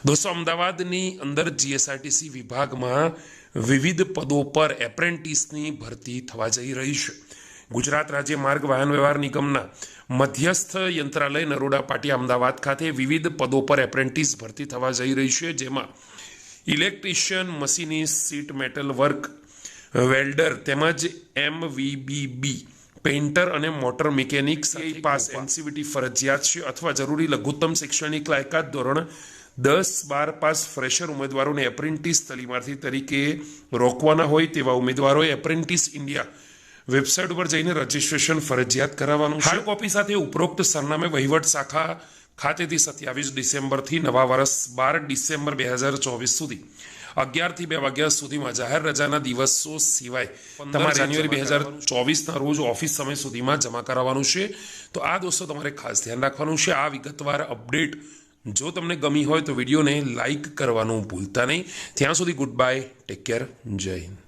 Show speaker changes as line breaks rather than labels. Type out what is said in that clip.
दोस्तों अमदावादनी अंदर जीएसआरटीसी विभागમાં विविध पदों पर एप्रेन्टिसની ભરતી થવા જઈ રહી છે। ગુજરાત રાજ્ય માર્ગ વાહન વ્યવહાર નિગમના મધ્યસ્થ યંત્રાલય નરોડા પાટિયા અમદાવાદ ખાતે વિવિધ પદો પર એપ્રેન્ટિસ ભરતી થવા જઈ રહી છે, જેમાં electrician, machinist, seat metal work, welder તેમજ એમવીબીબી, પેઇન્ટર અને મોટર મિકેનિક પાસ એનસીવીટી ફરજિયાત છે અથવા જરૂરી લઘુત્તમ શૈક્ષણિક લાયકાત ધોરણ 10-12 પાસ ફ્રેશર ઉમેદવારોને એપ્રેન્ટિસ તાલીમાર્થી તરીકે રોકવાના હોય તેવા ઉમેદવારોએ એપ્રેન્ટિસ ઇન્ડિયા વેબસાઇટ ઉપર જઈને રજીસ્ટ્રેશન ફરજિયાત કરાવવાનું છે। હાર્ડ કોપી સાથે ઉપરોક્ત સરનામે વહીવટ શાખા ખાતેથી 27 ડિસેમ્બરથી નવા વર્ષ 12 ડિસેમ્બર 2024 સુધી 11 થી 2 વાગ્યા સુધીમાં જાહેર રજાના દિવસો સિવાય 15 જાન્યુઆરી 2024ના રોજ ઓફિસ સમય સુધીમાં જમા કરાવવાનું છે। તો આ દોસ્તો તમારે ખાસ ધ્યાન રાખવાનું છે। આ વિગતવાર અપડેટ જો તમને ગમી હોય તો વિડીયોને લાઈક કરવાનું ભૂલતા નહીં। ત્યાં સુધી ગુડ બાય, ટેક કેર, જય હિન્દ।